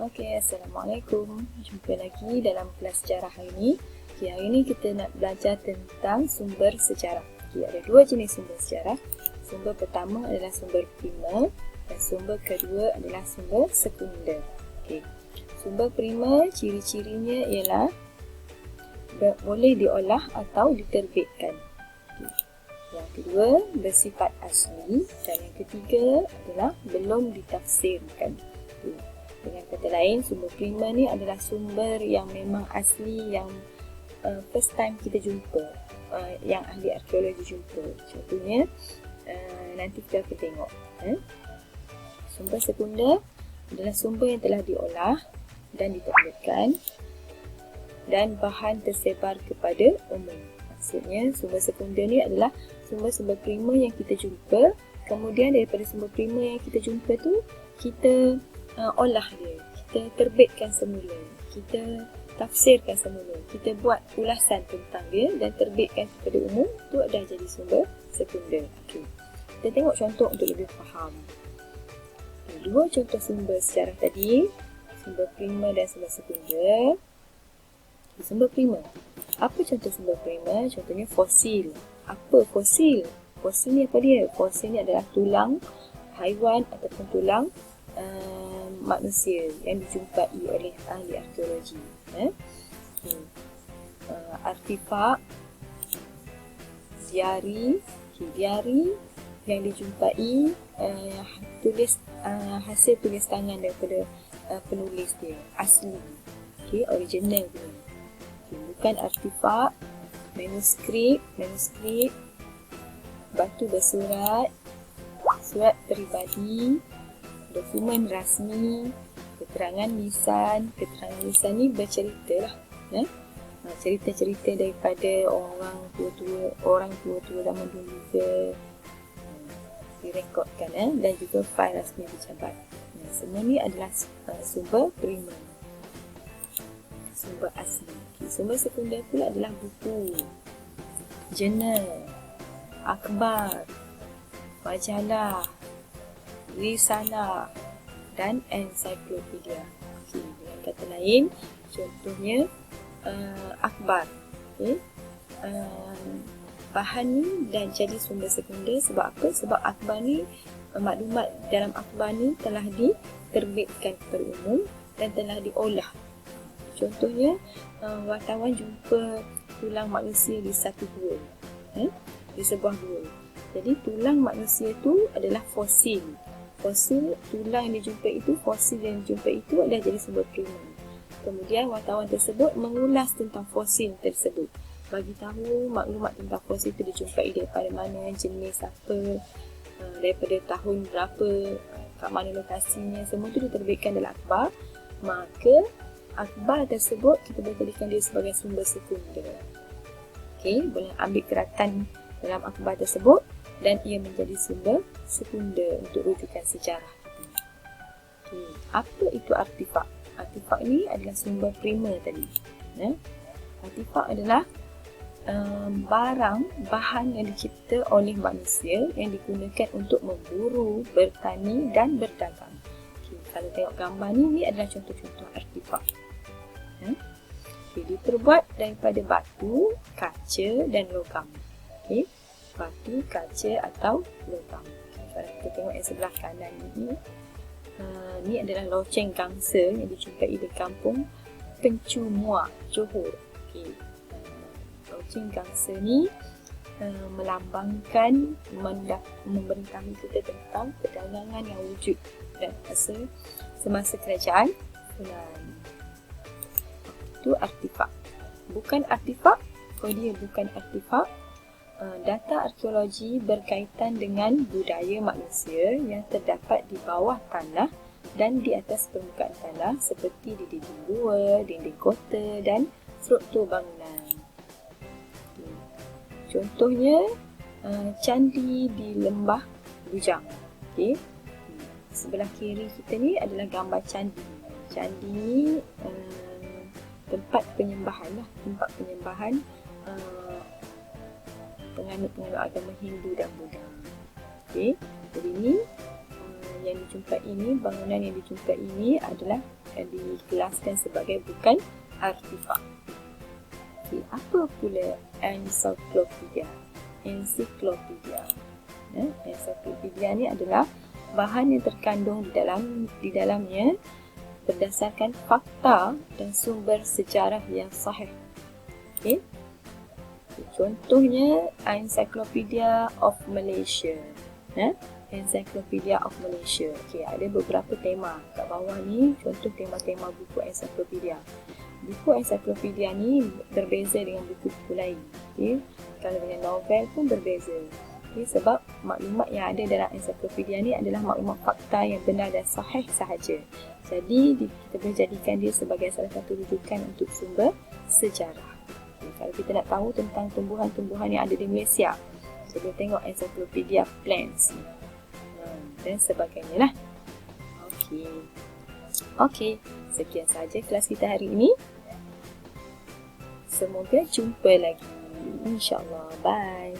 Okey, Assalamualaikum. Jumpa lagi dalam kelas sejarah hari ini. Hari ini kita nak belajar tentang sumber sejarah. Ada dua jenis sumber sejarah. Sumber pertama adalah sumber primer dan sumber kedua adalah sumber sekunder. Sumber primer, ciri-cirinya ialah boleh diolah atau diterbitkan. Yang kedua, bersifat asli, dan yang ketiga adalah belum ditafsirkan. Dengan kata lain, sumber primer ni adalah sumber yang memang asli, yang first time kita jumpa, yang ahli arkeologi jumpa. Contohnya, nanti kita akan tengok. Sumber sekunder adalah sumber yang telah diolah dan diterbitkan dan bahan tersebar kepada umum. Maksudnya, sumber sekunder ni adalah sumber-sumber primer yang kita jumpa. Kemudian daripada sumber primer yang kita jumpa tu, kita olah dia, kita terbitkan semula, kita tafsirkan semula, kita buat ulasan tentang dia dan terbitkan kepada umum. Tu dah jadi sumber sekunder. Kita tengok contoh untuk lebih faham. Dua contoh sumber sejarah tadi, sumber primer dan sumber sekunder. Sumber primer, apa contoh sumber primer? Contohnya fosil. Apa fosil? Fosil ni apa dia? Fosil ni adalah tulang haiwan ataupun tulang manusia yang dijumpai oleh ahli arkeologi. Artifak diari yang dijumpai hasil tulis tangan daripada penulis dia asli, original dia. Bukan artifak, manuskrip, batu bersurat, surat peribadi, dokumen rasmi, keterangan lisan. Keterangan lisan ni bercerita lah, cerita-cerita daripada orang tua zaman dulu ke, direkodkan, dan juga fail rasmi pejabat. Semua ni adalah sumber primer, sumber asli. Sumber sekunder pula adalah buku, jurnal, akhbar, majalah, risalah dan ensiklopedia. Dengan kata lain, contohnya akhbar. Bahan ni dah jadi sumber sekunder. Sebab apa? Sebab akhbar ni, maklumat dalam akhbar ni telah diterbitkan kepada umum dan telah diolah. Contohnya, wartawan jumpa tulang manusia di satu gua, di sebuah gua. Jadi tulang manusia tu adalah fosil. Fosil tulang yang dijumpai itu, fosil yang dijumpai itu adalah jadi sumber primer. Kemudian wartawan tersebut mengulas tentang fosil tersebut, bagi tahu maklumat tentang fosil itu dijumpai daripada mana, jenis apa, daripada tahun berapa, kat mana lokasinya. Semua itu diterbitkan dalam akhbar. Maka akhbar tersebut kita boleh jadikan dia sebagai sumber sekunder. Boleh ambil keratan dalam akhbar tersebut dan ia menjadi sumber sekunder untuk rujukan sejarah. Apa itu artifak? Artifak ni adalah sumber primer tadi. Artifak adalah bahan yang dicipta oleh manusia yang digunakan untuk memburu, bertani dan berdagang. Kalau tengok gambar ni adalah contoh-contoh artifak. Diperbuat daripada batu, kaca dan logam. Batu, kaca atau logam. Kalau kita tengok yang sebelah kanan ni adalah loceng gangsa yang dijumpai di kampung Pencumua, Johor. Loceng gangsa ni melambangkan, memberitahu kita tentang perdagangan yang wujud dan semasa kerajaan Funan. Itu artifak. Bukan artifak, dia bukan artifak. Data arkeologi berkaitan dengan budaya manusia yang terdapat di bawah tanah dan di atas permukaan tanah, seperti dinding gua, dinding kota dan struktur bangunan. Contohnya, candi di Lembah Bujang. Sebelah kiri kita ni adalah gambar candi. Candi ni tempat penyembahan penganut-penganut agama Hindu dan Buddha. Jadi ni yang dijumpai ini, bangunan yang dijumpai ini adalah dikelaskan sebagai bukan artifak. Okay, apa pula ensiklopedia? Ensiklopedia. Ensiklopedia ni adalah bahan yang terkandung di dalamnya berdasarkan fakta dan sumber sejarah yang sahih. Okay. Contohnya Encyclopedia of Malaysia. Encyclopedia of Malaysia. Okay, ada beberapa tema kat bawah ni, contoh tema-tema buku encyclopedia. Buku encyclopedia ni berbeza dengan buku-buku lain. Okay. Kalau dengan novel pun berbeza. Okay, sebab maklumat yang ada dalam encyclopedia ni adalah maklumat fakta yang benar dan sahih sahaja. Jadi kita boleh jadikan dia sebagai salah satu rujukan untuk sumber sejarah. Okay, kalau kita nak tahu tentang tumbuhan-tumbuhan yang ada di Malaysia, kita boleh tengok Encyclopedia Plants dan sebagainya lah. Okey, sekian sahaja kelas kita hari ini. Semoga jumpa lagi, InsyaAllah. Bye.